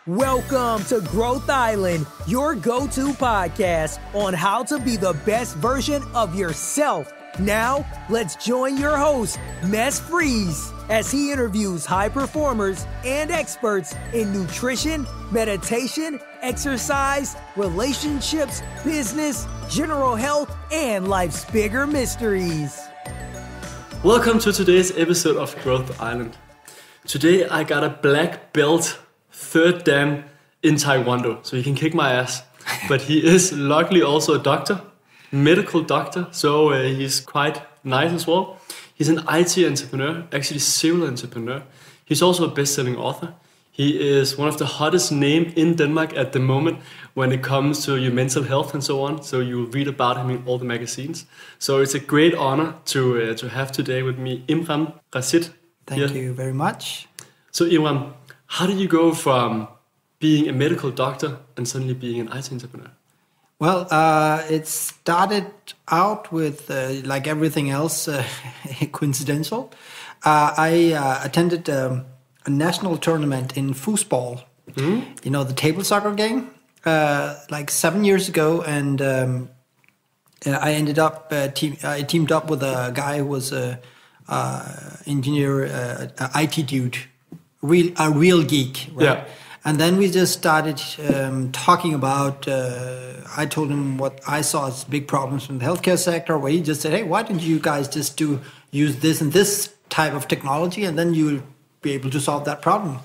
Welcome to Growth Island, your go-to podcast on how to be the best version of yourself. Now, let's join your host, Mes Freeze, as he interviews high performers and experts in nutrition, meditation, exercise, relationships, business, general health, and life's bigger mysteries. Welcome to today's episode of Growth Island. Today I got a black belt, third dan in Taekwondo, so he can kick my ass. But he is luckily also a doctor, medical doctor, so he's quite nice as well. He's an IT entrepreneur, actually serial entrepreneur. He's also a best-selling author. He is one of the hottest names in Denmark at the moment when it comes to your mental health and so on. So you'll read about him in all the magazines. So it's a great honor to have today with me Imran Rashid. Thank you very much. So Imran, how did you go from being a medical doctor and suddenly being an IT entrepreneur? Well, it started out with, like everything else, coincidental. I attended a national tournament in foosball, you know, the table soccer game, like 7 years ago. And I ended up, I teamed up with a guy who was a engineer, IT dude, a real geek, right? Yeah. And then we just started talking about, I told him what I saw as big problems in the healthcare sector, where he just said, hey, why don't you guys just use this and this type of technology, and then you'll be able to solve that problem.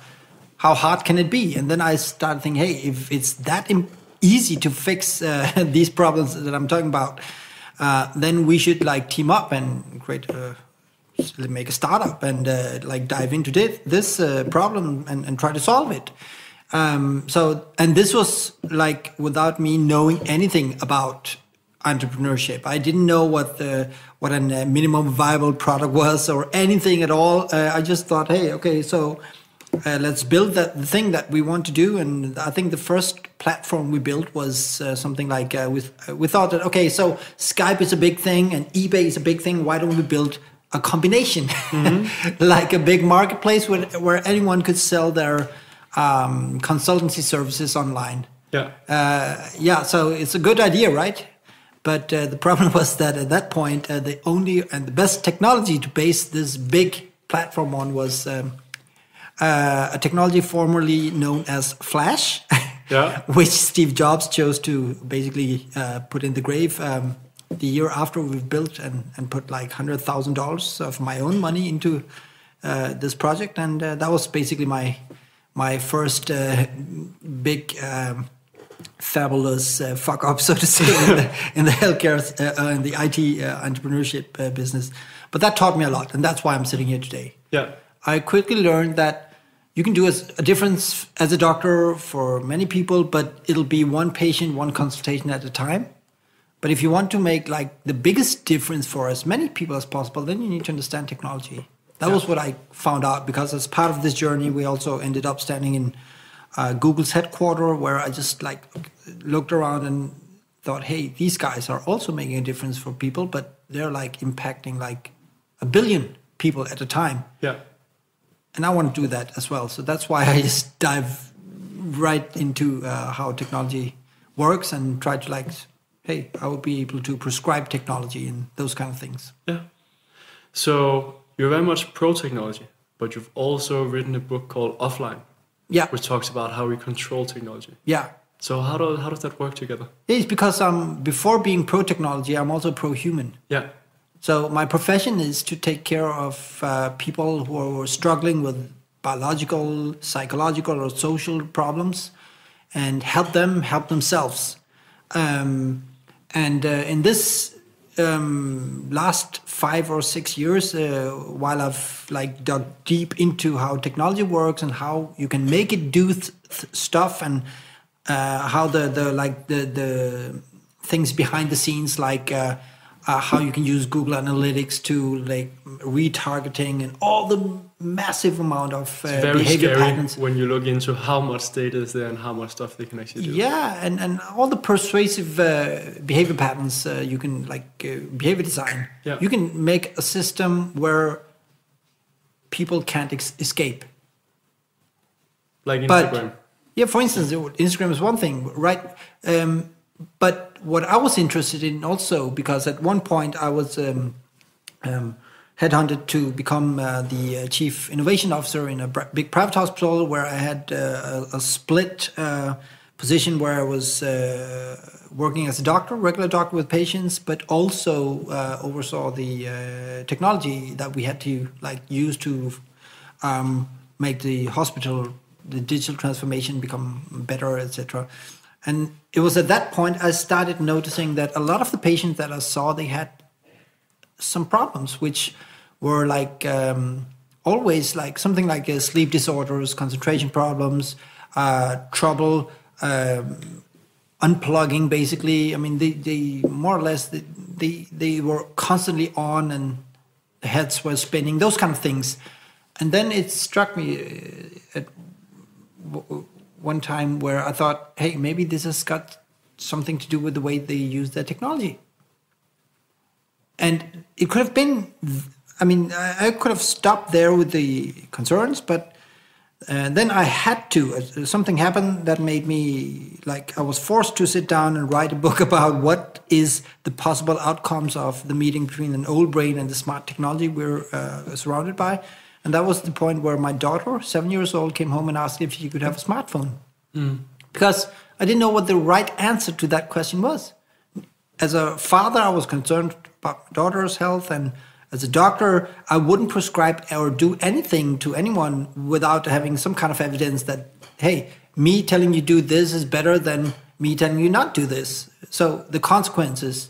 How hard can it be? And then I started thinking, hey, if it's that easy to fix these problems that I'm talking about, then we should like team up and make a startup and like dive into this problem and try to solve it. And this was like without me knowing anything about entrepreneurship. I didn't know what a minimum viable product was or anything at all. I just thought, hey, okay, so let's build the thing that we want to do. And I think the first platform we built was something like we thought that, okay, so Skype is a big thing and eBay is a big thing. Why don't we build a combination, like a big marketplace where anyone could sell their consultancy services online? Yeah. So it's a good idea, right? But the problem was that at that point, the only and the best technology to base this big platform on was a technology formerly known as Flash, which Steve Jobs chose to basically put in the grave the year after we've built and put like $100,000 of my own money into this project. And that was basically my first big fabulous fuck up, so to say, in the healthcare and the IT entrepreneurship business. But that taught me a lot, and that's why I'm sitting here today. Yeah. I quickly learned that you can do a difference as a doctor for many people, but it'll be one patient, one consultation at a time. But if you want to make like the biggest difference for as many people as possible, then you need to understand technology. That was what I found out, because as part of this journey, we also ended up standing in Google's headquarters, where I just like looked around and thought, hey, these guys are also making a difference for people, but they're like impacting like 1 billion people at a time. Yeah. And I want to do that as well. So that's why I just dive right into how technology works and try to like, hey, I would be able to prescribe technology and those kind of things. Yeah. So you're very much pro-technology, but you've also written a book called Offline, which talks about how we control technology. Yeah. So how does that work together? It's because before being pro-technology, I'm also pro-human. Yeah. So my profession is to take care of people who are struggling with biological, psychological, or social problems and help them help themselves. In this last 5 or 6 years, while I've like dug deep into how technology works and how you can make it do stuff, and how the things behind the scenes, like how you can use Google Analytics to like retargeting and all the massive amount of behavior patterns. When you look into how much data is there and how much stuff they can actually do. Yeah, and all the persuasive behavior patterns you can behavior design. Yeah. You can make a system where people can't escape. Like Instagram. Yeah, for instance, Instagram is one thing, right? But what I was interested in also, because at one point I was headhunted to become the chief innovation officer in a big private hospital where I had a split position where I was working as a doctor, regular doctor with patients, but also oversaw the technology that we had to use to make the hospital, the digital transformation become better, etc. And it was at that point I started noticing that a lot of the patients that I saw, they had some problems, which were always something like sleep disorders, concentration problems, trouble unplugging. Basically, I mean, they more or less they were constantly on and the heads were spinning, those kind of things. And then it struck me at one time where I thought, hey, maybe this has got something to do with the way they use their technology. And it could have been, I mean, I could have stopped there with the concerns, but then I had to. Something happened that made me, I was forced to sit down and write a book about what is the possible outcomes of the meeting between an old brain and the smart technology we're surrounded by. And that was the point where my daughter, 7 years old, came home and asked if she could have a smartphone. Because I didn't know what the right answer to that question was. As a father, I was concerned about my daughter's health, and as a doctor, I wouldn't prescribe or do anything to anyone without having some kind of evidence that, hey, me telling you do this is better than me telling you not do this. So the consequences,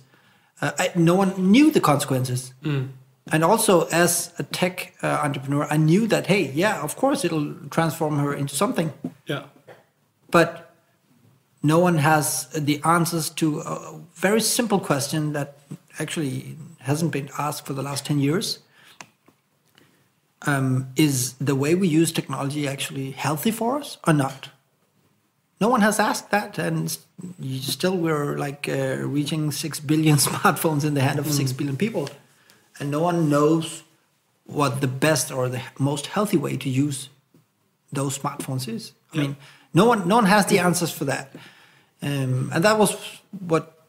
no one knew the consequences. And also, as a tech entrepreneur, I knew that, hey, yeah, of course, it'll transform her into something. Yeah. But no one has the answers to a very simple question that actually hasn't been asked for the last 10 years. Is the way we use technology actually healthy for us or not? No one has asked that, and still we're reaching 6 billion smartphones in the hand of 6 billion people. And no one knows what the best or the most healthy way to use those smartphones is. I mean, no one has the answers for that. And that was what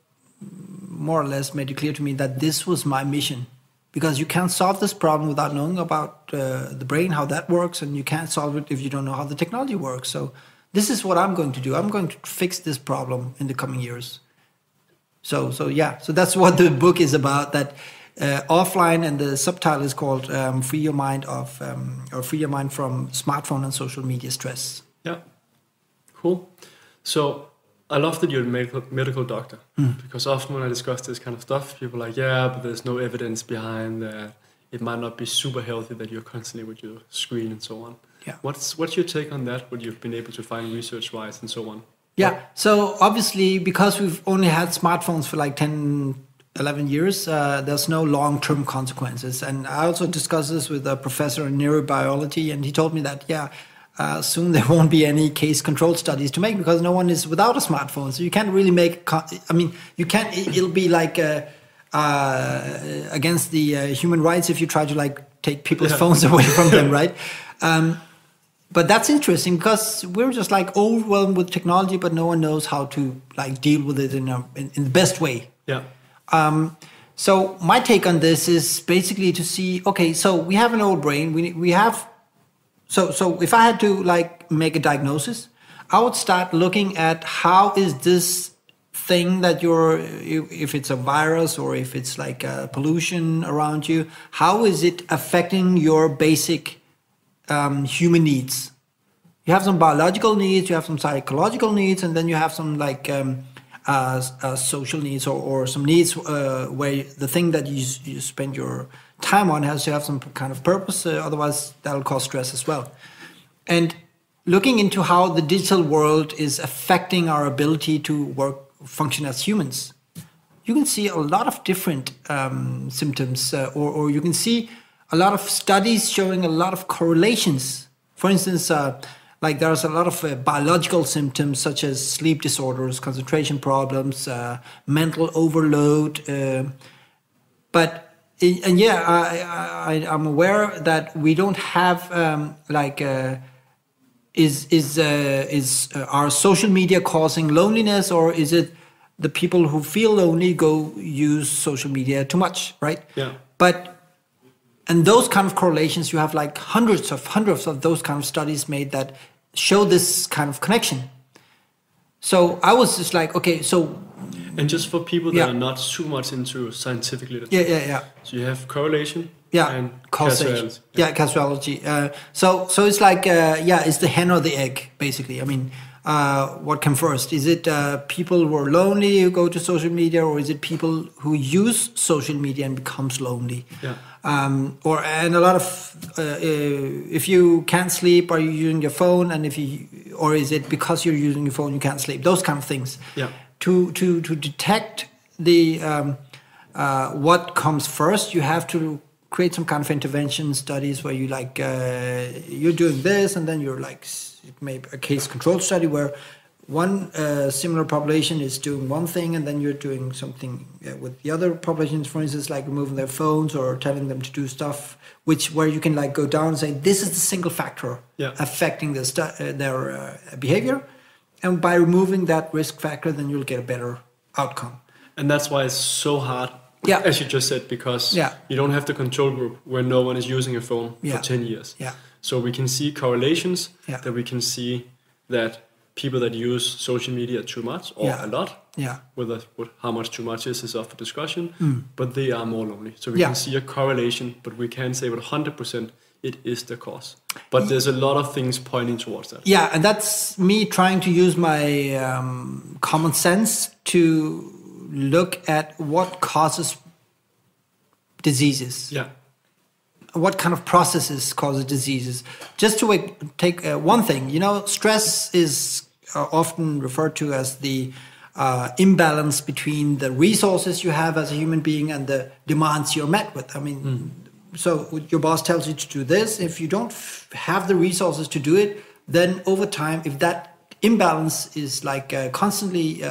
more or less made it clear to me that this was my mission. Because you can't solve this problem without knowing about the brain, how that works, and you can't solve it if you don't know how the technology works. So this is what I'm going to do. I'm going to fix this problem in the coming years. So that's what the book is about, that offline, and the subtitle is called Free Your Mind Free Your Mind from Smartphone and Social Media Stress. Yeah, cool. So I love that you're a medical doctor, because often when I discuss this kind of stuff, people are like, yeah, but there's no evidence behind that. It might not be super healthy that you're constantly with your screen and so on. Yeah. What's your take on that, what you've been able to find research-wise and so on? Yeah, so obviously, because we've only had smartphones for 10, 11 years, there's no long-term consequences. And I also discussed this with a professor in neurobiology, and he told me that, soon there won't be any case control studies to make because no one is without a smartphone. So you can't really make, you can't, it'll be against the human rights if you try to take people's phones away from them, right? But that's interesting because we're just overwhelmed with technology, but no one knows how to deal with it in the best way. Yeah. So my take on this is basically to see, okay, so we have an old brain. We have, so if I had to make a diagnosis, I would start looking at how is this thing that if it's a virus or if it's pollution around you, how is it affecting your basic human needs? You have some biological needs, you have some psychological needs, and then you have some social needs or some needs where the thing that you spend your time on has to have some kind of purpose, otherwise that'll cause stress as well. And looking into how the digital world is affecting our ability to function as humans, you can see a lot of different symptoms, or you can see a lot of studies showing a lot of correlations. For instance, there's a lot of biological symptoms such as sleep disorders, concentration problems, mental overload. I'm aware that we don't have are social media causing loneliness, or is it the people who feel lonely go use social media too much, right? Yeah. And those kind of correlations, you have like hundreds of those kind of studies made that show this kind of connection. So I was just like, okay, so... And just for people that are not too much into scientific literature. Yeah. So you have correlation and causation. causality. Yeah, causality. So it's like, it's the hen or the egg, basically. I mean, what came first? Is it people who are lonely who go to social media, or is it people who use social media and becomes lonely? Yeah. And a lot of if you can't sleep, are you using your phone? And or is it because you're using your phone you can't sleep? Those kind of things. Yeah. To detect the what comes first, you have to create some kind of intervention studies where you like you're doing this, and then you're like maybe a case control study where one similar population is doing one thing, and then you're doing something with the other populations, for instance, like removing their phones or telling them to do stuff, where you can like go down and say this is the single factor affecting their behavior, and by removing that risk factor, then you'll get a better outcome. And that's why it's so hard, as you just said, because you don't have the control group where no one is using a phone for 10 years. Yeah. So we can see correlations that we can see that people that use social media too much or a lot, with how much too much is up for discussion, but they are more lonely. So we can see a correlation, but we can't say with 100% it is the cause. But there's a lot of things pointing towards that. Yeah, and that's me trying to use my common sense to look at what causes diseases. Yeah. What kind of processes cause diseases? Just to take one thing, stress is often referred to as the imbalance between the resources you have as a human being and the demands you're met with. I mean, so your boss tells you to do this. If you don't have the resources to do it, then over time, if that imbalance is like constantly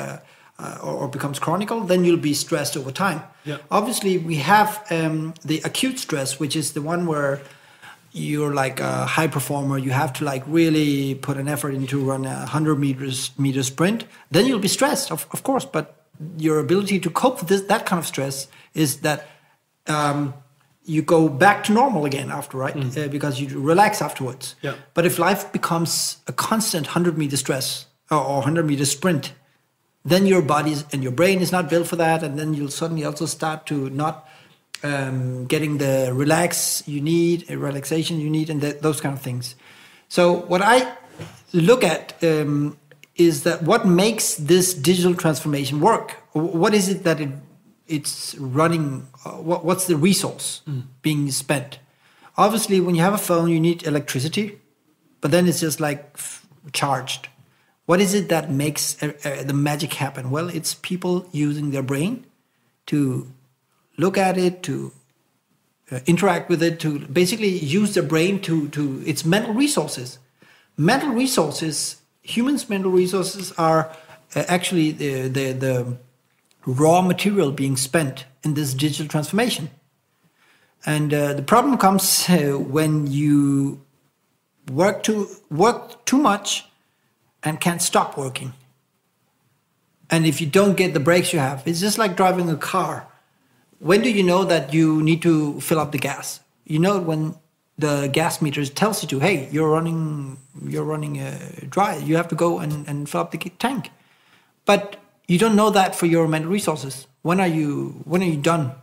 or becomes chronic, then you'll be stressed over time. Yeah. Obviously, we have the acute stress, which is the one where you're like a high performer. You have to like really put an effort into run a 100 meter sprint. Then you'll be stressed, of course. But your ability to cope with that kind of stress is that you go back to normal again after, right? Because you relax afterwards. Yeah. But if life becomes a constant 100-meter stress or 100-meter sprint, then your body and your brain is not built for that, and then you'll suddenly also start to not getting the relaxation you need, and those kind of things. So what I look at is that what makes this digital transformation work? What is it that it's running? What's the resource being spent? Obviously, when you have a phone, you need electricity, but then it's just like charged. What is it that makes the magic happen? Well, it's people using their brain to look at it, to interact with it, to basically use their brain to its mental resources. Mental resources, humans' mental resources are actually the raw material being spent in this digital transformation. And the problem comes when you work too much and can't stop working. And if you don't get the breaks you have, it's just like driving a car. When do you know that you need to fill up the gas? You know when the gas meter tells you to, hey, you're running dry. You have to go and fill up the tank. But you don't know that for your mental resources. When are you done?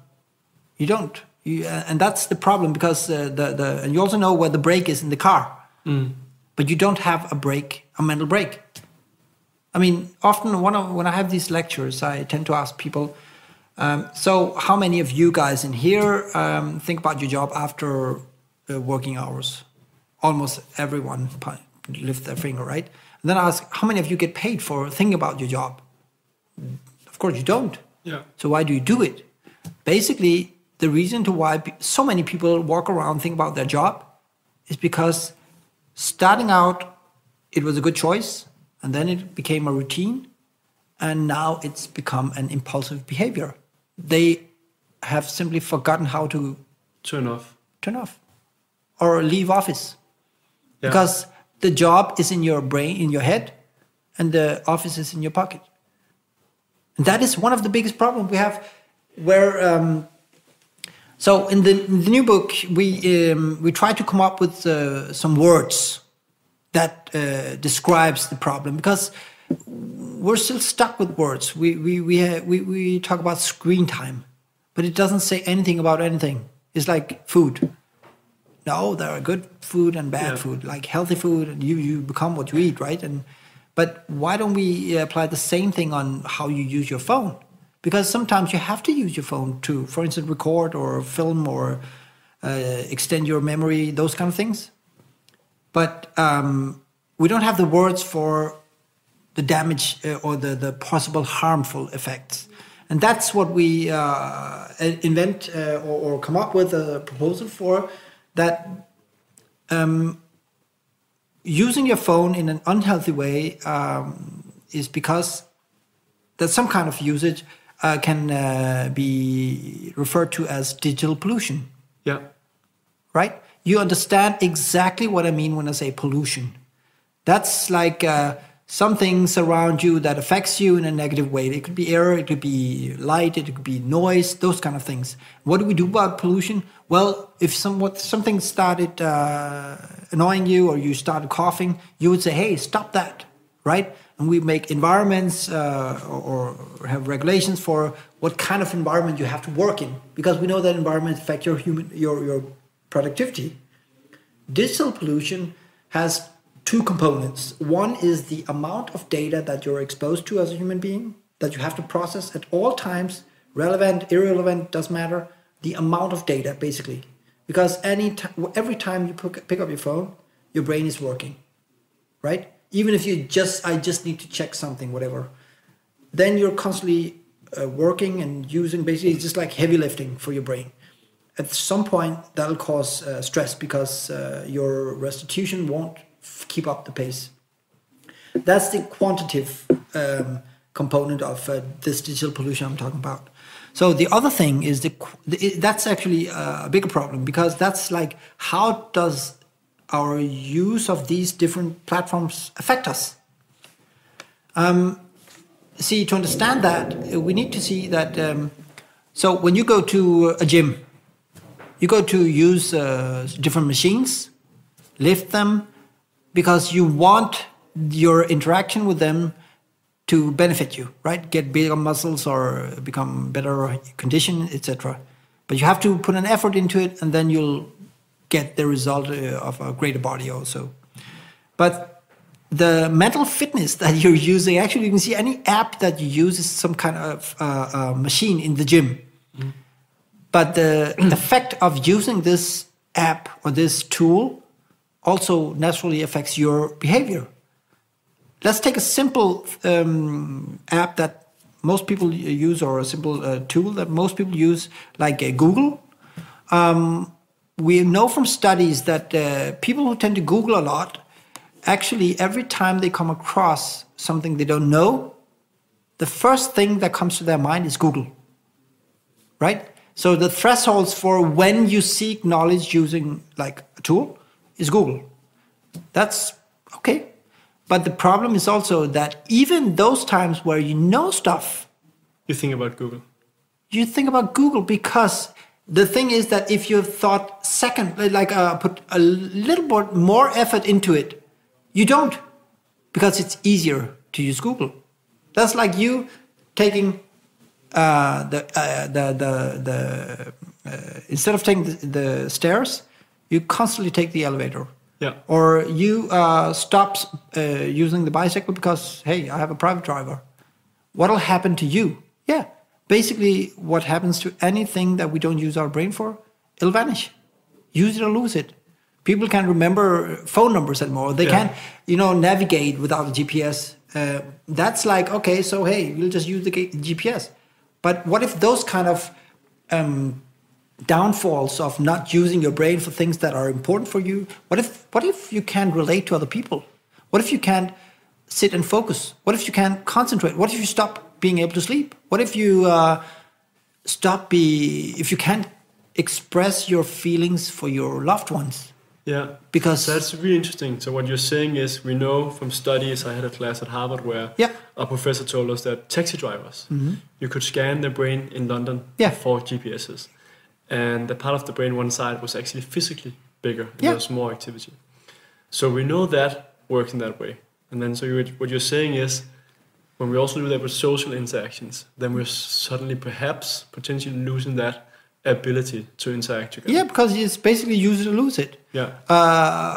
You don't. And that's the problem, because and you also know where the brake is in the car. But you don't have a mental break. I mean, often when I have these lectures, I tend to ask people, so how many of you guys in here think about your job after working hours? Almost everyone lift their finger, right? And then I ask, how many of you get paid for thinking about your job? Of course you don't. Yeah. So why do you do it? Basically, the reason to why so many people walk around think about their job is because starting out, it was a good choice, and then it became a routine, and now it's become an impulsive behavior. They have simply forgotten how to turn off or leave office. Yeah. Because the job is in your brain, in your head, and the office is in your pocket. And that is one of the biggest problems we have. Where so in the new book we try to come up with some words that describes the problem, because we're still stuck with words. We talk about screen time, but it doesn't say anything about anything. It's like food. No, there are good food and bad food, like healthy food, and you become what you eat, right? But why don't we apply the same thing on how you use your phone? Because sometimes you have to use your phone to, for instance, record or film or extend your memory, those kind of things. But we don't have the words for the damage or the possible harmful effects. And that's what we invent or come up with a proposal for, that using your phone in an unhealthy way is because that some kind of usage can be referred to as digital pollution. Yeah. Right? You understand exactly what I mean when I say pollution. That's like some things around you that affects you in a negative way. It could be air, it could be light, it could be noise, those kind of things. What do we do about pollution? Well, if something started annoying you, or you started coughing, you would say, hey, stop that, right? And we make environments or have regulations for what kind of environment you have to work in, because we know that environments affect your productivity. Digital pollution has two components. One is the amount of data that you're exposed to as a human being, that you have to process at all times, relevant, irrelevant, doesn't matter. The amount of data, basically. Because every time you pick up your phone, your brain is working, right? Even if I just need to check something, whatever, then you're constantly working and using, basically it's just like heavy lifting for your brain. At some point, that'll cause stress, because your restitution won't keep up the pace. That's the quantitative component of this digital pollution I'm talking about. So the other thing is that's actually a bigger problem, because that's like, how does our use of these different platforms affect us? See, to understand that, we need to see that. So when you go to a gym, you go to use different machines, lift them, because you want your interaction with them to benefit you, right? Get bigger muscles or become better condition, etc. But you have to put an effort into it, and then you'll get the result of a greater body also. But the mental fitness that you're using, actually you can see any app that you use is some kind of machine in the gym. Mm. But the effect of using this app or this tool also naturally affects your behavior. Let's take a simple app that most people use, or a simple tool that most people use, like Google. We know from studies that people who tend to Google a lot, actually every time they come across something they don't know, the first thing that comes to their mind is Google, right? So the thresholds for when you seek knowledge using like a tool is Google. That's okay. But the problem is also that even those times where you know stuff, you think about Google. You think about Google, because the thing is that if you thought put a little bit more effort into it, you don't, because it's easier to use Google. That's like you taking instead of taking the stairs, you constantly take the elevator. Yeah. Or you stop using the bicycle because, hey, I have a private driver. What'll happen to you? Yeah. Basically, what happens to anything that we don't use our brain for, it'll vanish. Use it or lose it. People can't remember phone numbers anymore. They can't, navigate without a GPS. That's like, okay, so hey, we'll just use the GPS. But what if those kind of downfalls of not using your brain for things that are important for you? What if you can't relate to other people? What if you can't sit and focus? What if you can't concentrate? What if you stop being able to sleep? What if you if you can't express your feelings for your loved ones? Yeah, Because that's really interesting. So what you're saying is, we know from studies. I had a class at Harvard where a professor told us that taxi drivers, you could scan their brain in London for GPSs, and the part of the brain one side was actually physically bigger, and there was more activity. So we know that works in that way. And then what you're saying is, when we also do that with social interactions, then we're suddenly perhaps potentially losing that ability to interact together. Yeah, because it's basically use it or lose it. Yeah.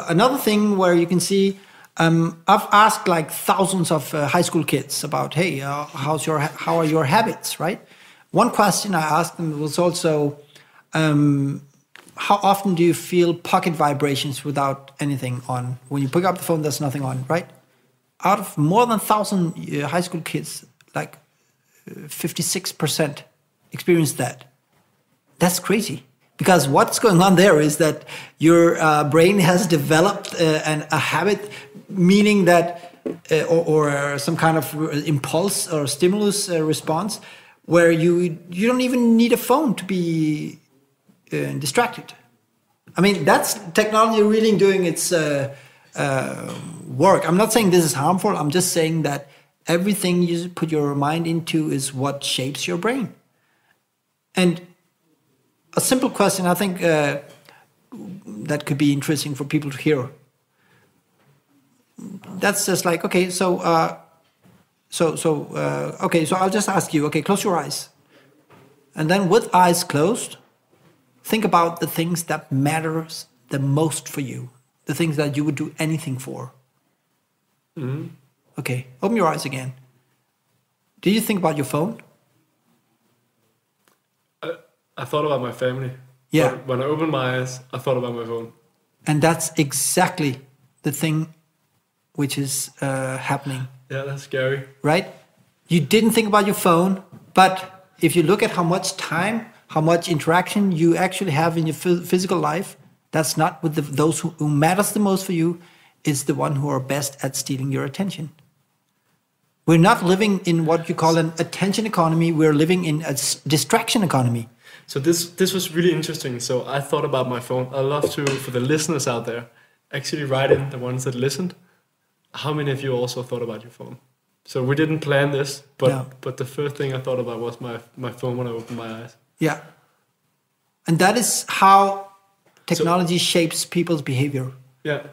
Another thing where you can see, I've asked like thousands of high school kids about, hey, how are your habits, right? One question I asked them was also, how often do you feel pocket vibrations without anything on? When you pick up the phone, there's nothing on, right? Out of more than 1,000 high school kids, like 56% experienced that. That's crazy, because what's going on there is that your brain has developed a habit, meaning that, or some kind of impulse or stimulus response, where you don't even need a phone to be distracted. I mean, that's technology really doing its work. I'm not saying this is harmful. I'm just saying that everything you put your mind into is what shapes your brain. And a simple question, I think, that could be interesting for people to hear. That's just like, okay, so I'll just ask you, okay, close your eyes. And then with eyes closed, think about the things that matters the most for you, the things that you would do anything for. Mm-hmm. Okay, open your eyes again. Do you think about your phone? I thought about my family. Yeah. But when I opened my eyes, I thought about my phone. And that's exactly the thing which is happening. Yeah, that's scary. Right? You didn't think about your phone, but if you look at how much time, how much interaction you actually have in your physical life, that's not with those who matters the most for you, is the one who are best at stealing your attention. We're not living in what you call an attention economy. We're living in a distraction economy. So this was really interesting. So I thought about my phone. I'd love to, for the listeners out there, actually write in, the ones that listened, how many of you also thought about your phone? So we didn't plan this, but the first thing I thought about was my phone when I opened my eyes. Yeah. And that is how technology shapes people's behavior. Yeah.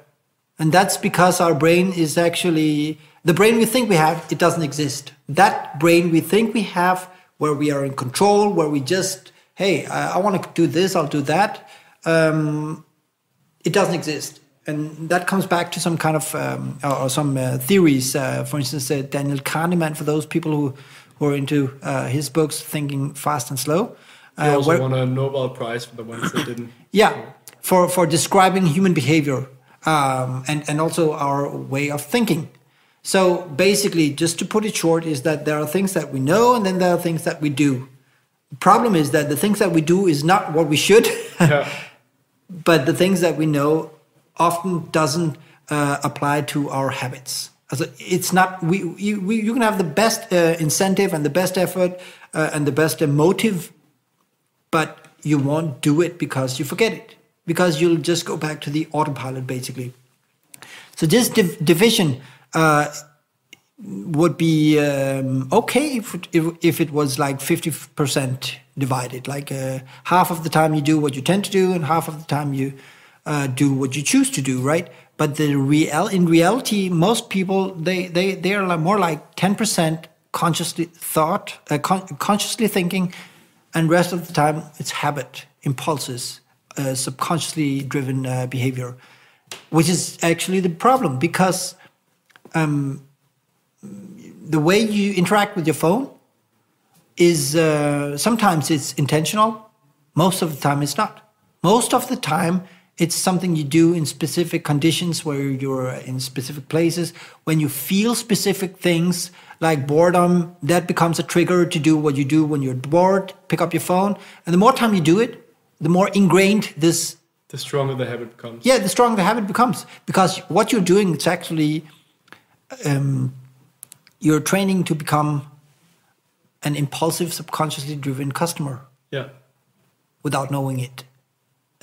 And that's because our brain is actually, the brain we think we have, it doesn't exist. That brain we think we have, where we are in control, where we just, hey, I want to do this, I'll do that. It doesn't exist. And that comes back to some kind of, or some theories. For instance, Daniel Kahneman, for those people who are into his books, Thinking Fast and Slow. He also won a Nobel Prize for the ones that didn't. Yeah, for describing human behavior and also our way of thinking. So basically, just to put it short, is that there are things that we know and then there are things that we do. The problem is that the things that we do is not what we should, but the things that we know often doesn't apply to our habits. Also, it's not, you can have the best incentive and the best effort and the best motive, but you won't do it because you forget it, because you'll just go back to the autopilot, basically. So this division would be okay if it was like 50% divided, like half of the time you do what you tend to do and half of the time you do what you choose to do, right? But in reality, most people, they are like more like 10% consciously consciously thinking, and rest of the time it's habit, impulses, subconsciously driven behavior, which is actually the problem, because the way you interact with your phone is sometimes it's intentional, most of the time it's not. Most of the time it's something you do in specific conditions, where you're in specific places, when you feel specific things like boredom, that becomes a trigger to do what you do when you're bored, pick up your phone. And the more time you do it, the more ingrained this... The stronger the habit becomes. Yeah, the stronger the habit becomes. Because what you're doing, it's actually... you're training to become an impulsive, subconsciously driven customer. Yeah. Without knowing it.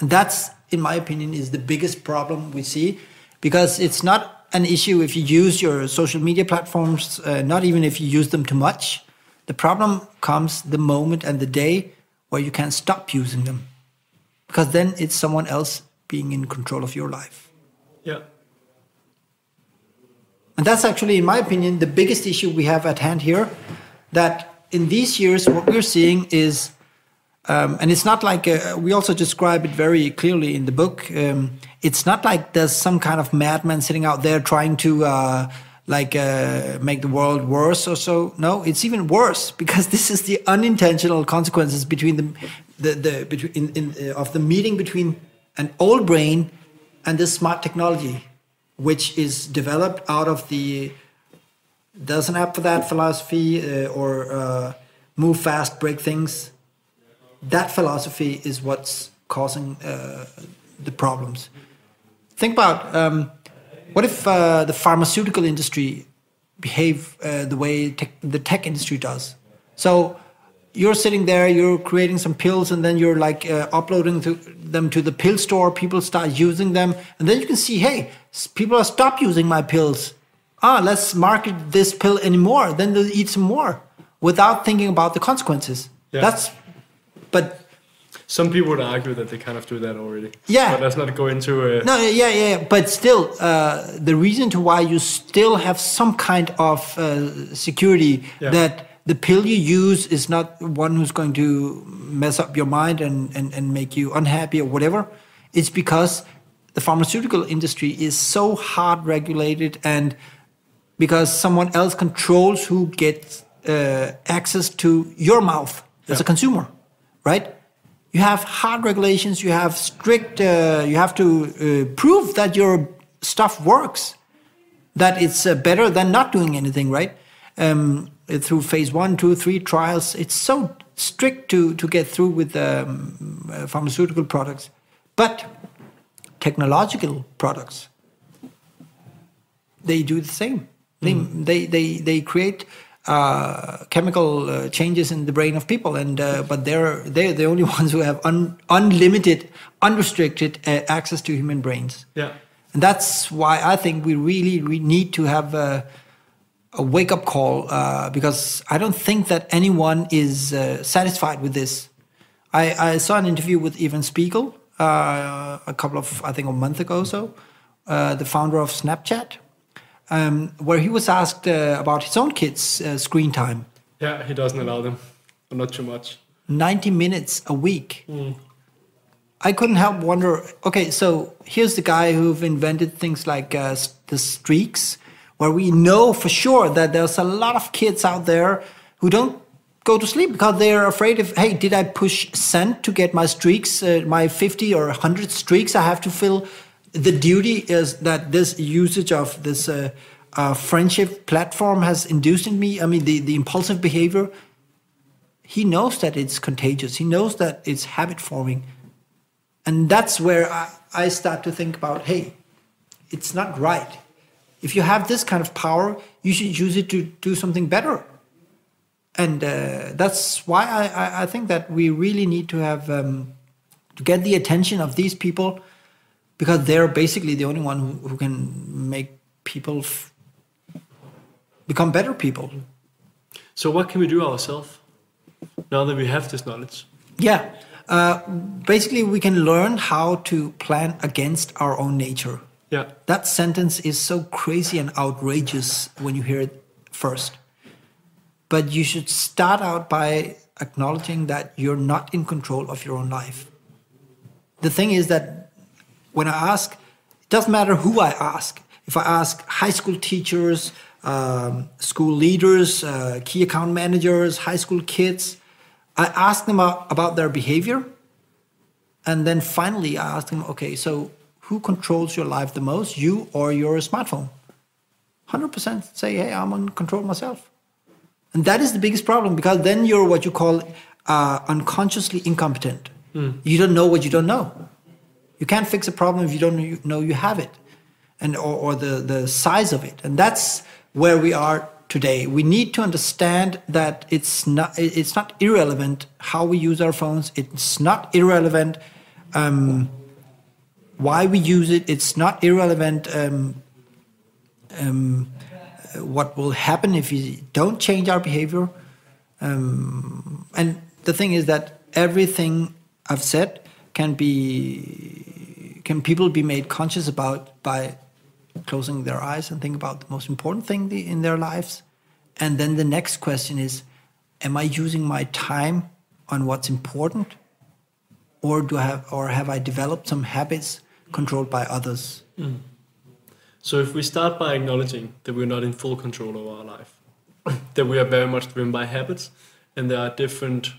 And that's, in my opinion, is the biggest problem we see, because it's not an issue if you use your social media platforms, not even if you use them too much. The problem comes the moment and the day where you can't stop using them, because then it's someone else being in control of your life. Yeah. And that's actually, in my opinion, the biggest issue we have at hand here, that in these years, what we're seeing is, and it's not like, we also describe it very clearly in the book, it's not like there's some kind of madman sitting out there trying to make the world worse or so. No, it's even worse, because this is the unintentional consequences between of the meeting between an old brain and this smart technology, which is developed out of the doesn't have for that philosophy, or move fast, break things. That philosophy is what's causing the problems. Think about what if the pharmaceutical industry behave the way the tech industry does. So you're sitting there, you're creating some pills, and then you're like uploading them to the pill store. People start using them, and then you can see, hey, people are stop using my pills. Let's market this pill anymore. Then they'll eat some more without thinking about the consequences. Yeah. But some people would argue that they kind of do that already. Yeah. But let's not go into No, yeah. But still, the reason to why you still have some kind of security that the pill you use is not one who's going to mess up your mind and make you unhappy or whatever, it's because the pharmaceutical industry is so hard regulated, and because someone else controls who gets access to your mouth as a consumer, right? You have hard regulations, you have strict, you have to prove that your stuff works, that it's better than not doing anything, right? Through phase 1, 2, 3 trials, it's so strict to get through with pharmaceutical products. But technological products, they do the same. They create chemical changes in the brain of people, and but they're the only ones who have unlimited, unrestricted access to human brains. Yeah, and that's why I think we really need to have a wake-up call, because I don't think that anyone is satisfied with this. I saw an interview with Evan Spiegel a month ago or so, the founder of Snapchat, where he was asked about his own kids' screen time. Yeah, he doesn't allow them, but not too much. 90 minutes a week. I couldn't help wonder, okay, so here's the guy who've invented things like the streaks, where we know for sure that there's a lot of kids out there who don't go to sleep because they're afraid of, hey, did I push send to get my streaks, my 50 or 100 streaks I have to fill? The duty is that this usage of this friendship platform has induced in me. I mean, the impulsive behavior, he knows that it's contagious. He knows that it's habit forming. And that's where I start to think about, hey, it's not right. If you have this kind of power, you should use it to do something better. And that's why I think that we really need to have to get the attention of these people, because they're basically the only one who can make people become better people. So what can we do ourselves now that we have this knowledge? Yeah, basically we can learn how to plan against our own nature. Yeah, that sentence is so crazy and outrageous when you hear it first. But you should start out by acknowledging that you're not in control of your own life. The thing is that when I ask, it doesn't matter who I ask. If I ask high school teachers, school leaders, key account managers, high school kids, I ask them about their behavior. And then finally I ask them, okay, so who controls your life the most, you or your smartphone? 100% say, hey, I'm in control myself. And that is the biggest problem, because then you're what you call unconsciously incompetent. You don't know what you don't know. You can't fix a problem if you don't know you have it, and or the size of it. And that's where we are today. We need to understand that it's not irrelevant how we use our phones. It's not irrelevant why we use it. It's not irrelevant what will happen if we don't change our behavior. And the thing is that everything I've said can people be made conscious about by closing their eyes and think about the most important thing in their lives. And then the next question is, am I using my time on what's important? Or have I developed some habits controlled by others? Mm. So if we start by acknowledging that we're not in full control of our life, that we are very much driven by habits, and there are different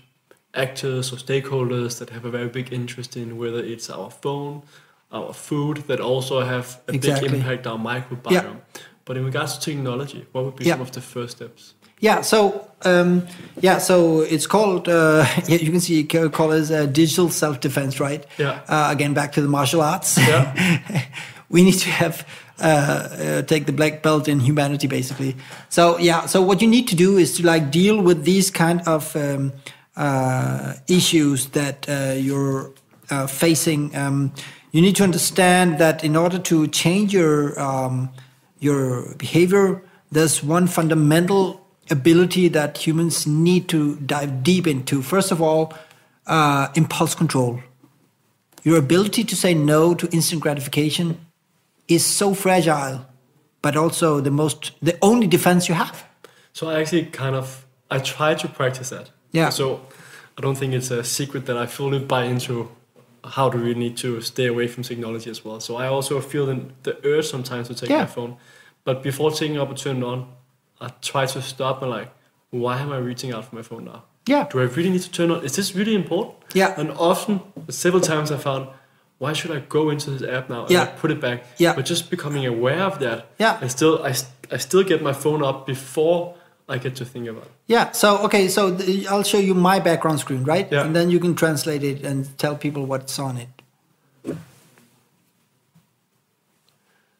actors or stakeholders that have a very big interest in whether it's our phone, our food, that also have a big impact on our microbiome. Yeah. But in regards to technology, what would be some of the first steps? Yeah, so it's called. You can see it call it digital self-defense, right? Yeah. Again, back to the martial arts. Yeah. We need to have take the black belt in humanity, basically. So so what you need to do is to deal with these kind of issues that you're facing. You need to understand that in order to change your behavior, there's one fundamental ability that humans need to dive deep into. First of all, impulse control. Your ability to say no to instant gratification is so fragile, but also the only defense you have. So I actually I try to practice that. Yeah. So I don't think it's a secret that I fully buy into how do we need to stay away from technology as well. So I also feel the urge sometimes to take my phone. But before taking up or turning it on, I try to stop and why am I reaching out for my phone now? Yeah. Do I really need to turn on? Is this really important? Yeah. And often, several times I found, why should I go into this app now and put it back? Yeah. But just becoming aware of that, I still get my phone up before I get to think about it. Yeah, so I'll show you my background screen, right? Yeah. And then you can translate it and tell people what's on it.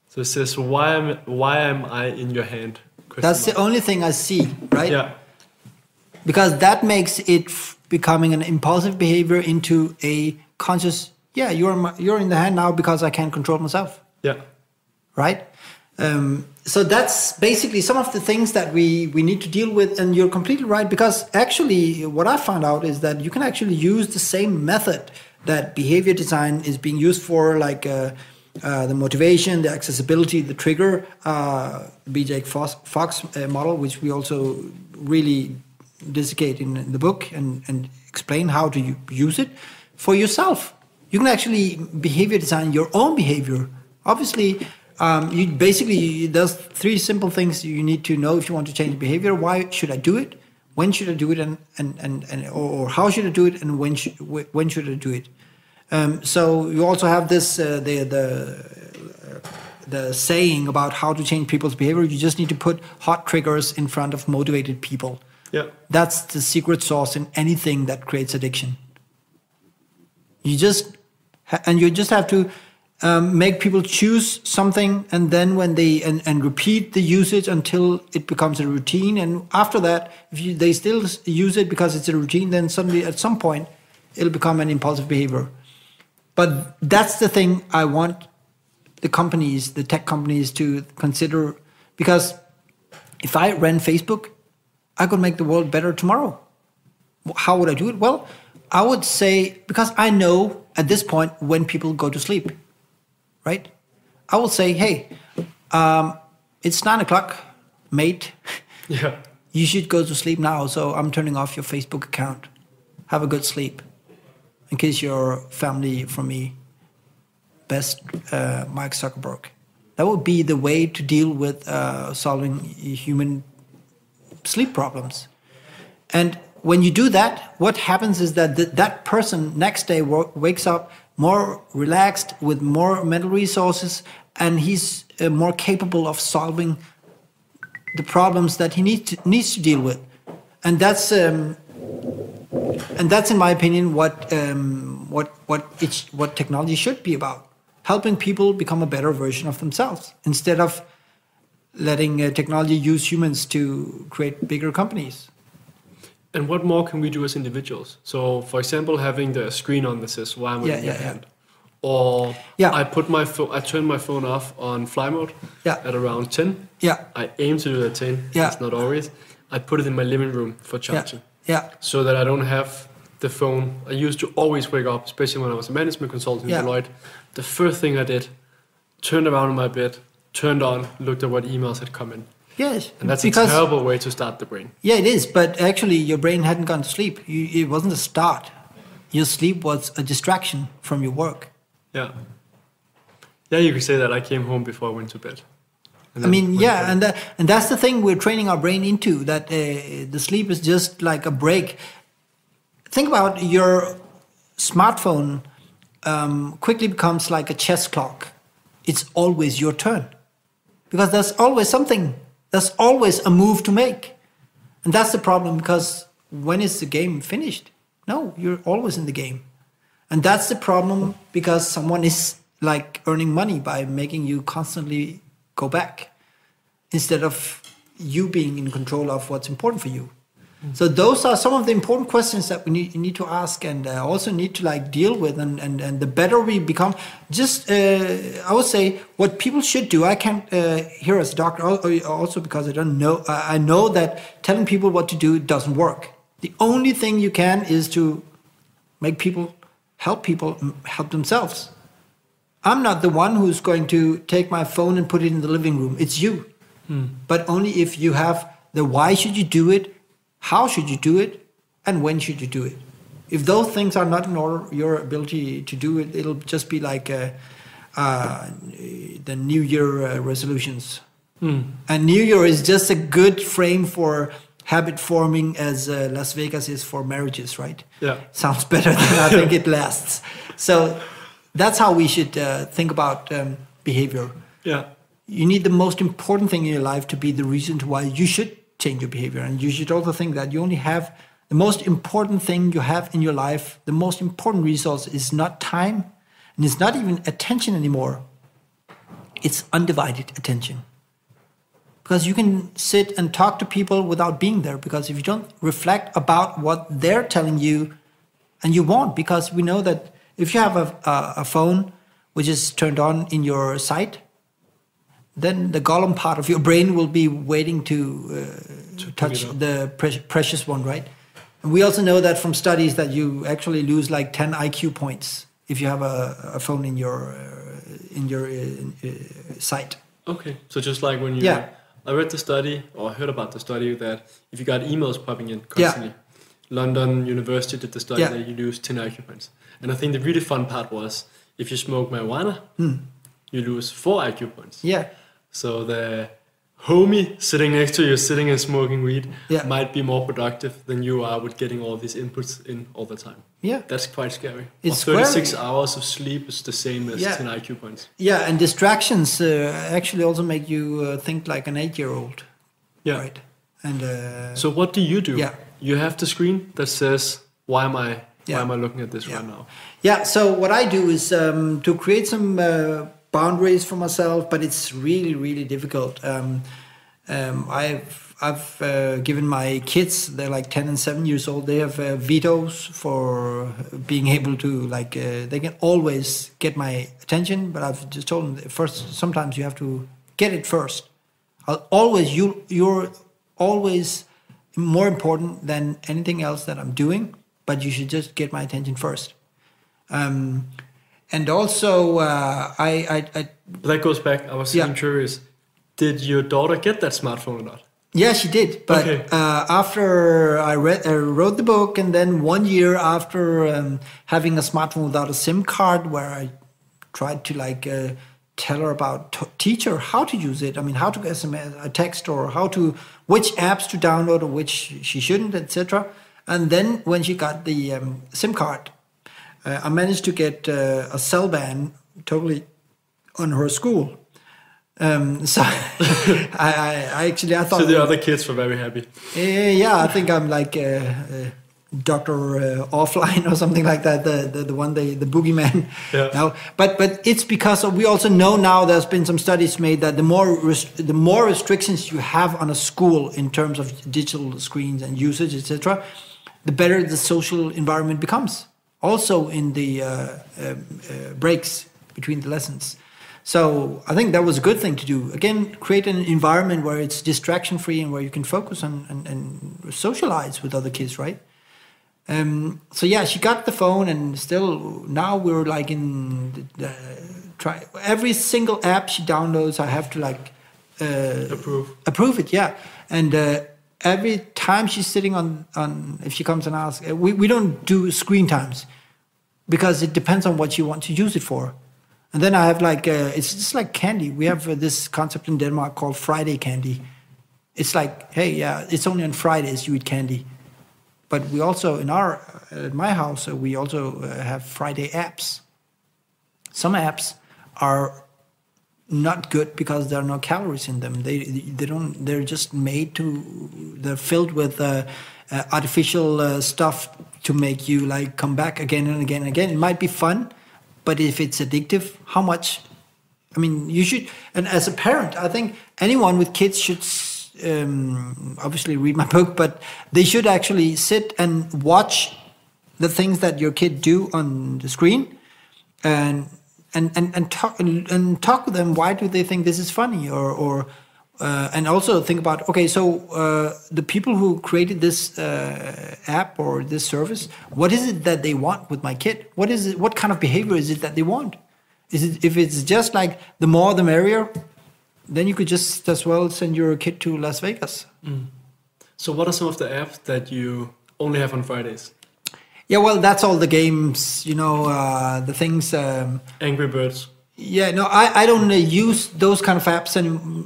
So it says, why am I in your hand? That's the only thing I see, right? Yeah. Because that makes it becoming an impulsive behavior into a conscious, you're in the hand now because I can't control myself. Yeah. Right? So that's basically some of the things that we need to deal with. And you're completely right, because actually what I found out is that you can actually use the same method that behavior design is being used for, the motivation, the accessibility, the trigger, BJ Fox model, which we also really dissecate in the book and explain how to use it for yourself. You can actually behavior design your own behavior. Obviously, there's 3 simple things you need to know if you want to change behavior. Why should I do it? When should I do it? Or how should I do it? And when should I do it? So you also have this the saying about how to change people's behavior. You just need to put hot triggers in front of motivated people. Yeah, that's the secret sauce in anything that creates addiction. You just have to make people choose something, and then when they and repeat the usage until it becomes a routine. And after that, if they still use it because it's a routine, then suddenly at some point it'll become an impulsive behavior. But that's the thing I want the tech companies to consider, because if I ran Facebook, I could make the world better tomorrow. How would I do it? Well, I would say, because I know at this point when people go to sleep, right? I will say, hey, it's 9:00, mate. Yeah. You should go to sleep now, so I'm turning off your Facebook account. Have a good sleep. In case your family from me, best Mark Zuckerberg. That would be the way to deal with solving human sleep problems. And when you do that, what happens is that that person next day wakes up more relaxed, with more mental resources, and he's more capable of solving the problems that he needs to deal with. And that's in my opinion what technology should be about: helping people become a better version of themselves, instead of letting technology use humans to create bigger companies. And what more can we do as individuals? So, for example, having the screen on that says, why am I in your hand? Or I turn my phone off on fly mode at around 10. Yeah. I aim to do that 10. Yeah. It's not always. I put it in my living room for charging. Yeah. So that I don't have the phone. I used to always wake up, especially when I was a management consultant in Deloitte. The first thing I did, turned around in my bed, turned on, looked at what emails had come in. Yes. And that's a terrible way to start the brain. Yeah, it is. But actually, your brain hadn't gone to sleep. It wasn't a start. Your sleep was a distraction from your work. Yeah. Yeah, you could say that I came home before I went to bed. And that's the thing we're training our brain into, that the sleep is just like a break. Think about your smartphone quickly becomes like a chess clock. It's always your turn. Because there's always something, there's always a move to make. And that's the problem, because when is the game finished? No, you're always in the game. And that's the problem, because someone is like earning money by making you constantly go back instead of you being in control of what's important for you. So those are some of the important questions that we need to ask, and also need to like deal with. And the better we become, just I would say what people should do. I can't here as a doctor, also because I don't know. I know that telling people what to do doesn't work. The only thing you can is to make people help themselves. I'm not the one who's going to take my phone and put it in the living room. It's you. But only if you have the why should you do it, how should you do it, and when should you do it. If those things are not in order, your ability to do it, it'll just be like the New Year resolutions. And New Year is just a good frame for habit forming as Las Vegas is for marriages, right? Yeah. Sounds better than I think it lasts. So that's how we should think about behavior. Yeah. You need the most important thing in your life to be the reason to why you should change your behavior. And you should also think that you only have the most important thing you have in your life. The most important resource is not time, and it's not even attention anymore. It's undivided attention. Because you can sit and talk to people without being there, because if you don't reflect about what they're telling you, and you won't, because we know that if you have a phone which is turned on in your sight, then the Gollum part of your brain will be waiting to touch the precious one, right? And we also know that from studies that you actually lose like 10 IQ points if you have a phone in your sight. Okay, so just like when you... I read the study, or I heard about the study, that if you got emails popping in constantly, London University did the study that you lose 10 IQ points. And I think the really fun part was, if you smoke marijuana, you lose 4 IQ points. Yeah. So the homie sitting next to you, sitting and smoking weed, might be more productive than you are with getting all these inputs in all the time. Yeah. That's quite scary. It's 36 hours of sleep is the same as 10 IQ points. Yeah, and distractions actually also make you think like an 8-year-old. Yeah. Right. And so what do? Yeah. You have the screen that says, why am I looking at this right now? Yeah, so what I do is to create some boundaries for myself, but it's really, really difficult. I've given my kids, they're like 10 and 7 years old, they have vetoes for being able to, like, they can always get my attention, but I've just told them first, sometimes you have to get it first. You're always more important than anything else that I'm doing, but you should just get my attention first. And also, that goes back, I was curious, did your daughter get that smartphone or not? Yeah, she did. But after I wrote the book, and then 1 year after having a smartphone without a SIM card, where I tried to tell her about, teach her how to use it. I mean, how to SMS a text, or which apps to download or which she shouldn't, etc. And then when she got the SIM card, I managed to get a cell ban totally on her school. So I thought. So the other kids were very happy. Yeah, I think I'm like Dr. Offline or something like that. The one the boogeyman. Yeah. Now, but it's because we also know now there's been some studies made that the more restrictions you have on a school in terms of digital screens and usage, etc., the better the social environment becomes. Also in the breaks between the lessons. So I think that was a good thing to do. Again, create an environment where it's distraction free and where you can focus on and socialize with other kids, right? So yeah, she got the phone, and still now we're like in try every single app she downloads. I have to like approve it, yeah. And every time she's sitting on if she comes and asks, we don't do screen times because it depends on what you want to use it for. And then I have like, it's just like candy. We have this concept in Denmark called Friday candy. It's like, hey, yeah, it's only on Fridays you eat candy. But we also, at my house, we also have Friday apps. Some apps are not good because there are no calories in them. They're just they're filled with artificial stuff to make you like come back again and again and again. It might be fun, but if it's addictive, how much? I mean, you should, and as a parent, I think anyone with kids should obviously read my book, but they should actually sit and watch the things that your kid do on the screen, and talk with them. Why do they think this is funny? Or and also think about, okay, so the people who created this app or this service, what is it that they want with my kid? What is it? What kind of behavior is it that they want? If it's just like the more the merrier, then you could just as well send your kid to Las Vegas. So what are some of the apps that you only have on Fridays? Yeah, well, that's all the games, the things. Angry Birds. Yeah, no, I don't use those kind of apps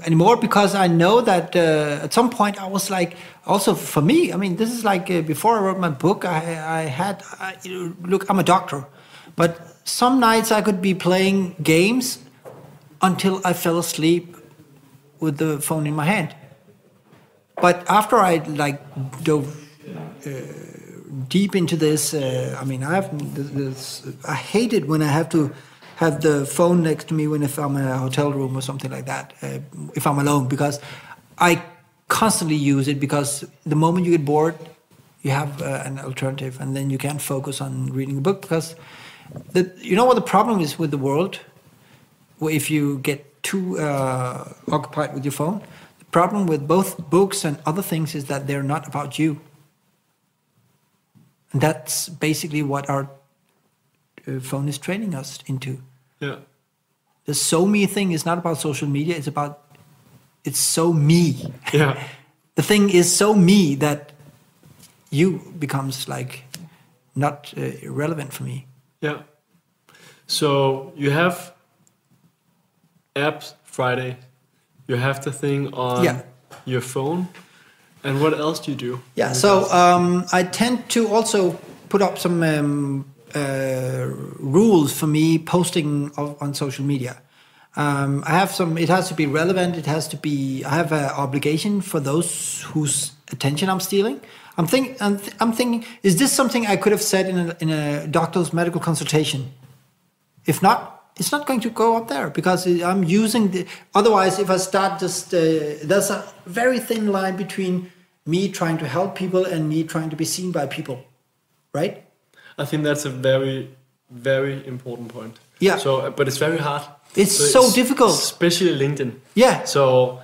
anymore because I know that at some point I was like, also for me, I mean, this is like before I wrote my book, look, I'm a doctor, but some nights I could be playing games until I fell asleep with the phone in my hand. But after I like dove deep into this, I mean, I hate it when I have to have the phone next to me if I'm in a hotel room or something like that, if I'm alone, because I constantly use it, because the moment you get bored, you have an alternative, and then you can't focus on reading a book, because you know what the problem is with the world? If you get too occupied with your phone, the problem with both books and other things is that they're not about you. And that's basically what our phone is training us into. Yeah. The so me thing is not about social media, it's so me. Yeah. The thing is so me that you becomes like not relevant for me. Yeah. So you have apps Friday, you have the thing on your phone, and what else do you do? Yeah, so I tend to also put up some rules for me posting on social media. I have some. It has to be relevant. It has to be. I have an obligation for those whose attention I'm stealing. I'm thinking. Is this something I could have said in a doctor's medical consultation? If not, it's not going to go up there because I'm using the. Otherwise, if I start just, there's a very thin line between me trying to help people and me trying to be seen by people, right? I think that's a very, very important point. Yeah. So, but it's very hard. It's so difficult. Especially LinkedIn. Yeah. So,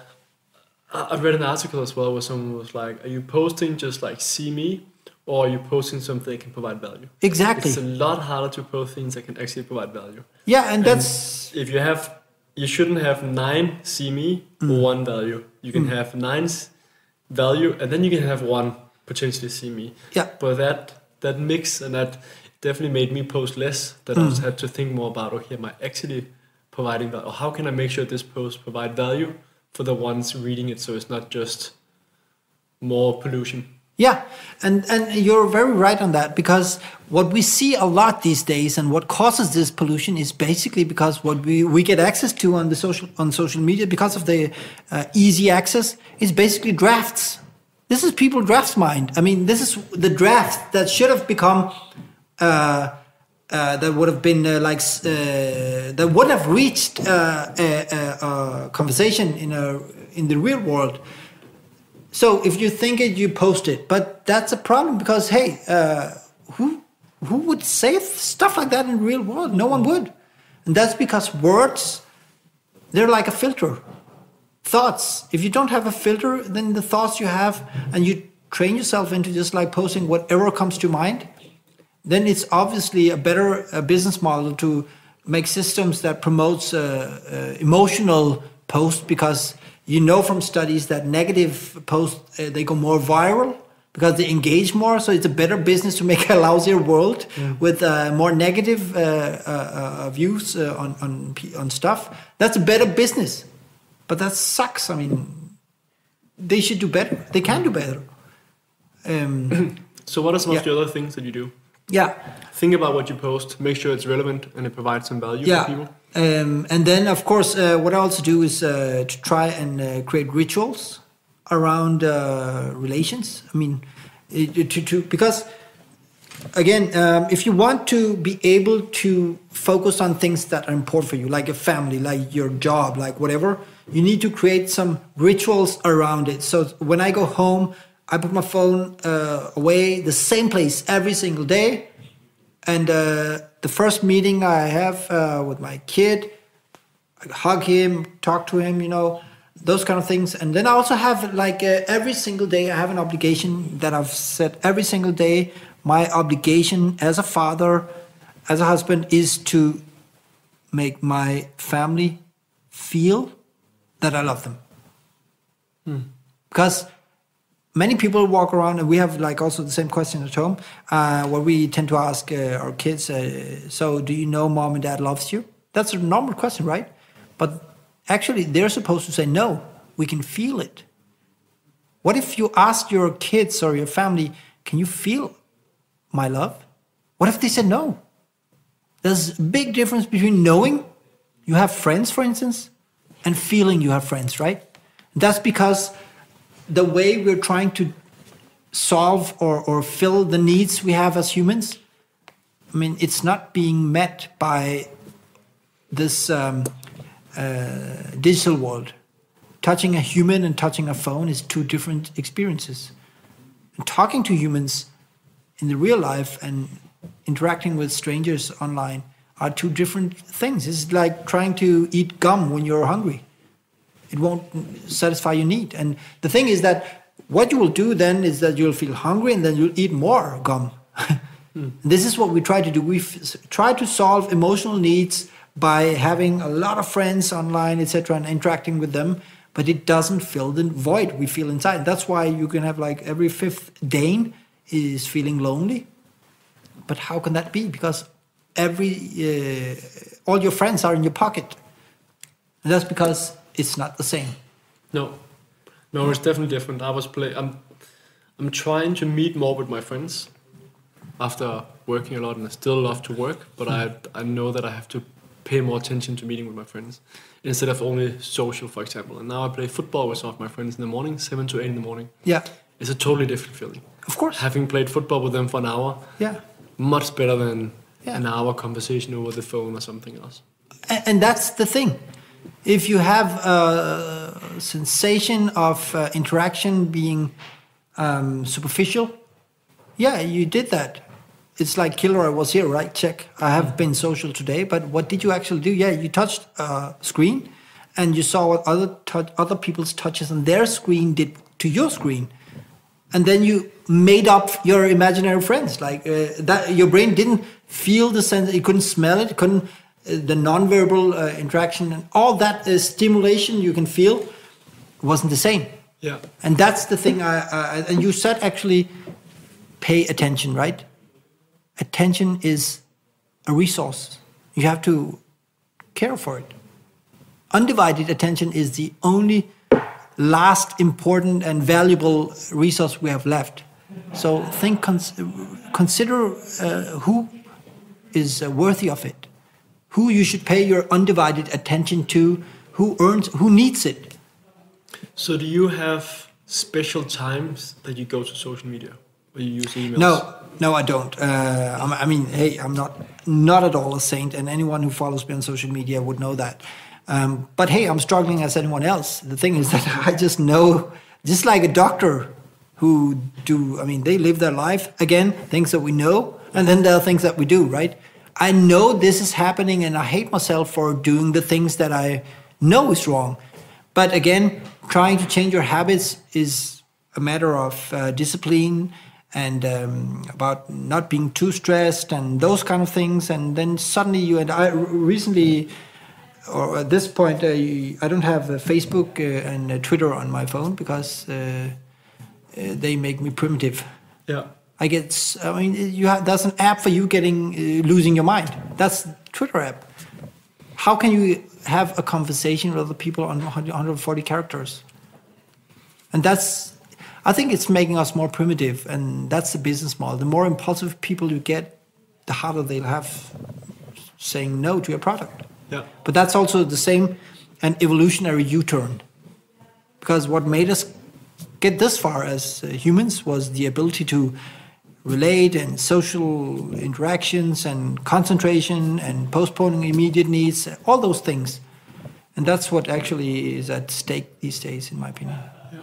I read an article as well where someone was like, are you posting just like see me, or are you posting something that can provide value? Exactly. It's a lot harder to post things that can actually provide value. Yeah, and that's... If you shouldn't have 9 see me or 1 value. You can have 9 value, and then you can have 1 potentially see me. Yeah. But that mix, and that definitely made me post less. That I just had to think more about, okay, am I actually providing value? Or how can I make sure this post provide value for the ones reading it, so it's not just more pollution? Yeah, and you're very right on that, because what we see a lot these days and what causes this pollution is basically because what we get access to on social media, because of the easy access, is basically drafts. This is people drafts mind. I mean, this is the draft that should have become that would have been that would have reached a conversation in the real world So if you think it, you post it. But that's a problem because, hey, who would say stuff like that in the real world? No one would. And that's because words, they're like a filter. Thoughts, if you don't have a filter, then the thoughts you have, and you train yourself into just like posting whatever comes to mind, then it's obviously a better business model to make systems that promotes emotional posts, because you know from studies that negative posts, they go more viral because they engage more. So it's a better business to make a lousier world with more negative views on stuff. That's a better business. But that sucks. I mean, they should do better. They can do better. So what are some of the other things that you do? Yeah. Think about what you post. Make sure it's relevant and it provides some value for people. And then, of course, what I also do is to try and create rituals around relations. I mean, because, again, if you want to be able to focus on things that are important for you, like your family, like your job, like whatever, you need to create some rituals around it. So when I go home, I put my phone away, the same place every single day. And the first meeting I have with my kid, I hug him, talk to him, those kind of things. And then I also have like every single day, I have an obligation that I've set every single day. My obligation as a father, as a husband, is to make my family feel that I love them. Because many people walk around, and we have like also the same question at home, where we tend to ask our kids, so do you know mom and dad loves you? That's a normal question, right? But actually they're supposed to say, no, we can feel it. What if you ask your kids or your family, can you feel my love? What if they said no? There's a big difference between knowing you have friends, for instance, and feeling you have friends, right? That's because the way we're trying to solve or fill the needs we have as humans, I mean, it's not being met by this digital world. Touching a human and touching a phone is two different experiences. And talking to humans in the real life and interacting with strangers online are two different things. It's like trying to eat gum when you're hungry. It won't satisfy your need. And the thing is that what you will do then is that you'll feel hungry and then you'll eat more gum. This is what we try to do. We try to solve emotional needs by having a lot of friends online, etc., and interacting with them, but it doesn't fill the void we feel inside. That's why you can have like every fifth Dane is feeling lonely. But how can that be? Because all your friends are in your pocket. And that's because it's not the same. No, it's definitely different. I'm trying to meet more with my friends after working a lot, and I still love to work, but I know that I have to pay more attention to meeting with my friends instead of only social, for example. And now I play football with some of my friends in the morning, 7 to 8 in the morning. Yeah. It's a totally different feeling. Of course. Having played football with them for an hour, much better than an hour conversation over the phone or something else. And that's the thing. If you have a sensation of interaction being superficial, you did that. It's like Kilroy was here, right? Check. I have been social today, but what did you actually do? Yeah, you touched a screen, and you saw what other people's touches on their screen did to your screen, and then you made up your imaginary friends. Like that, your brain didn't feel the sense. It couldn't smell it. Couldn't the nonverbal interaction and all that stimulation you can feel wasn't the same. Yeah. And that's the thing. And you said actually, pay attention, right? Attention is a resource. You have to care for it. Undivided attention is the only last important and valuable resource we have left. So consider who is worthy of it, who you should pay your undivided attention to, who needs it. So do you have special times that you go to social media or you use emails? No, I don't. I mean, hey, I'm not at all a saint, and anyone who follows me on social media would know that. But hey, I'm struggling as anyone else. The thing is that I just know just like a doctor who they live their life, again, things that we know, and then there are things that we do, right? I know this is happening and I hate myself for doing the things that I know is wrong. But again, trying to change your habits is a matter of discipline and about not being too stressed and those kind of things. And then suddenly I recently, or at this point, I don't have Facebook and Twitter on my phone because they make me primitive. Yeah. there's an app for you losing your mind. That's Twitter app. How can you have a conversation with other people on 140 characters? And I think it's making us more primitive, and that's the business model. The more impulsive people you get, the harder they'll have saying no to your product. Yeah. But that's also the same, an evolutionary U-turn. Because what made us get this far as humans was the ability to relate and social interactions and concentration and postponing immediate needs, all those things. And that's what actually is at stake these days, in my opinion. Yeah.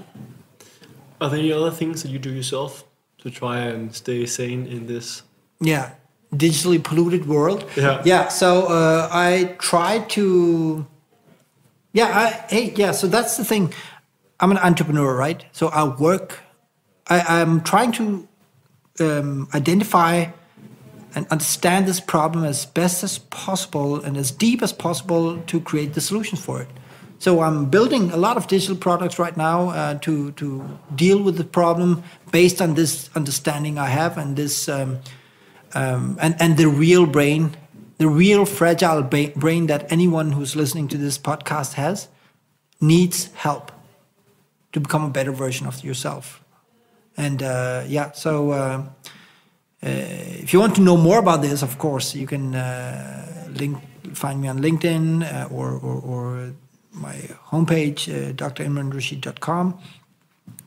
Are there any other things that you do yourself to try and stay sane in this? Yeah, digitally polluted world. Yeah. So I try to. So that's the thing. I'm an entrepreneur, right? So I work. I'm trying to identify and understand this problem as best as possible and as deep as possible to create the solutions for it. So I'm building a lot of digital products right now to deal with the problem based on this understanding I have and this and the real brain, the real fragile brain that anyone who's listening to this podcast has needs help to become a better version of yourself. And if you want to know more about this, of course, you can find me on LinkedIn or my homepage, drimranrashid.com,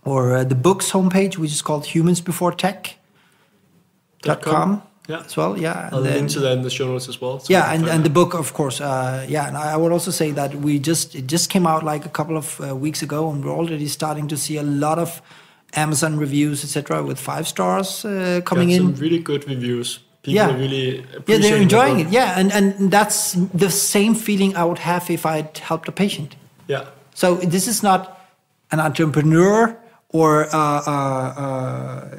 or the book's homepage, which is called humansbeforetech.com. Yeah. As well, yeah. I'll link to that in the show notes as well. So and the book, of course. And I would also say that it just came out like a couple of weeks ago, and we're already starting to see a lot of Amazon reviews, etc., with 5 stars coming in. Some really good reviews. People are really appreciating. Yeah, they're enjoying it. Yeah, and that's the same feeling I would have if I'd helped a patient. Yeah. So this is not an entrepreneur or a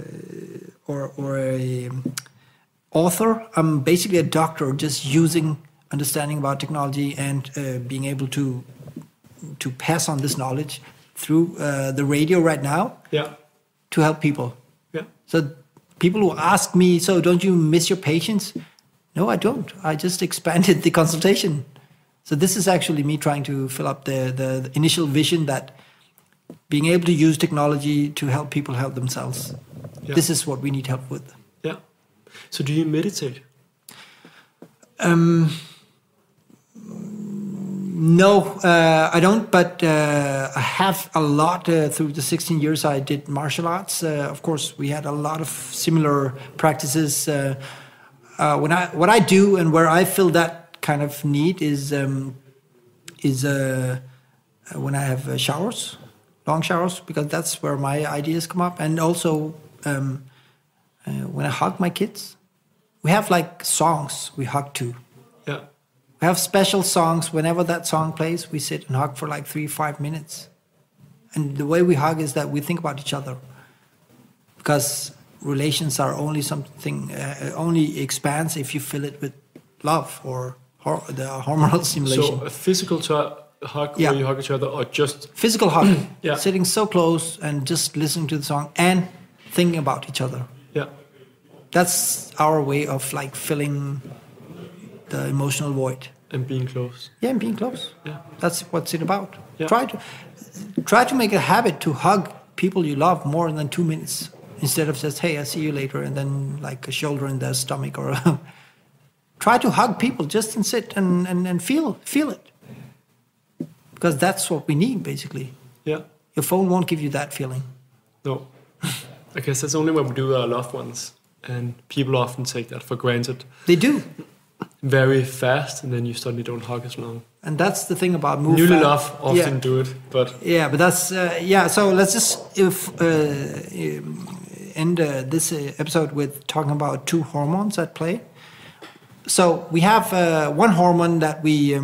author. I'm basically a doctor, just using understanding about technology and being able to pass on this knowledge through the radio right now. Yeah. To help people. Yeah. So people who ask me, so don't you miss your patients? No, I don't. I just expanded the consultation. So this is actually me trying to fill up the initial vision that being able to use technology to help people help themselves. Yeah. This is what we need help with. Yeah. So do you meditate? No, I don't, but I have a lot through the 16 years I did martial arts. Of course, we had a lot of similar practices. What I do and where I feel that kind of need is when I have showers, long showers, because that's where my ideas come up. And also when I hug my kids. We have like songs we hug to. Yeah. We have special songs. Whenever that song plays, we sit and hug for like 3-5 minutes. And the way we hug is that we think about each other. Because relations are only something, only expands if you fill it with love or the hormonal stimulation. So a physical hug where you hug each other, or just... Physical hug. Yeah. Sitting so close and just listening to the song and thinking about each other. Yeah. That's our way of like filling the emotional void. And being close. Yeah, and being close. Yeah. That's what's it about. Yeah. Try to make a habit to hug people you love more than 2 minutes. Instead of just, hey, I'll see you later, and then like a shoulder in their stomach, or try to hug people just and sit and feel it. Because that's what we need, basically. Yeah. Your phone won't give you that feeling. No. I guess that's only what we do with our loved ones. And people often take that for granted. They do. Very fast, and then you suddenly don't hug as long. And that's the thing about move Newly fast. love often do it, but Yeah, but that's So let's just end this episode with talking about two hormones at play. So we have one hormone that we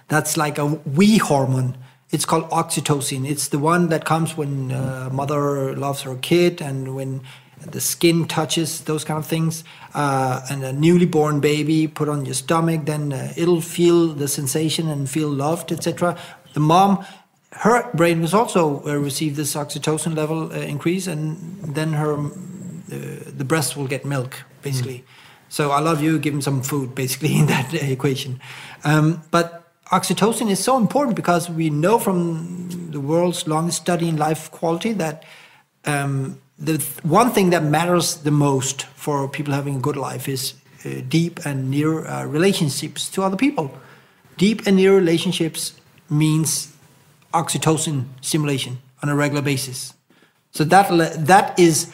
that's like a we hormone. It's called oxytocin. It's the one that comes when mother loves her kid and when the skin touches, those kind of things. And a newly born baby put on your stomach, then it'll feel the sensation and feel loved, etc. The mom, her brain was also receive this oxytocin level increase, and then the breast will get milk, basically. So I love you, give him some food, basically, in that equation. But oxytocin is so important because we know from the world's longest study in life quality that the one thing that matters the most for people having a good life is deep and near relationships to other people. Deep and near relationships means oxytocin stimulation on a regular basis. So that is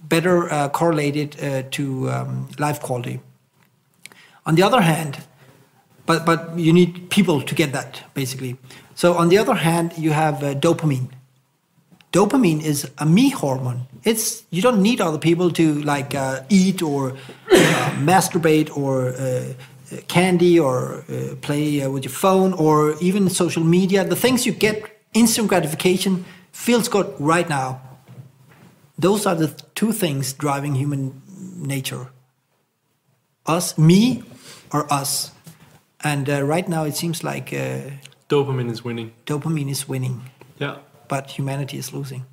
better correlated to life quality. On the other hand, but you need people to get that, basically. So on the other hand, you have dopamine. Dopamine is a me hormone. You don't need other people to eat or masturbate or candy or play with your phone or even social media. The things you get instant gratification feels good right now. Those are the two things driving human nature. Me or us. And right now it seems like dopamine is winning. Dopamine is winning. Yeah. But humanity is losing.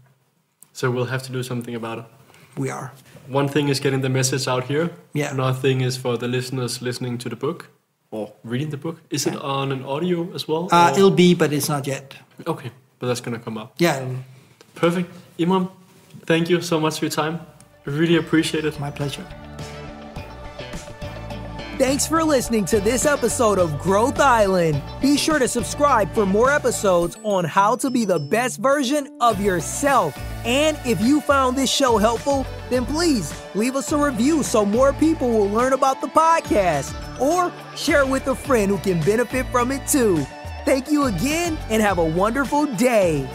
So we'll have to do something about it. We are. One thing is getting the message out here. Yeah. Another thing is for the listeners listening to the book or reading the book. Is it on an audio as well? It'll be, but it's not yet. Okay, but that's going to come up. Yeah. Perfect. Imran, thank you so much for your time. I really appreciate it. My pleasure. Thanks for listening to this episode of Growth Island. Be sure to subscribe for more episodes on how to be the best version of yourself. And if you found this show helpful, then please leave us a review so more people will learn about the podcast, or share it with a friend who can benefit from it too. Thank you again and have a wonderful day.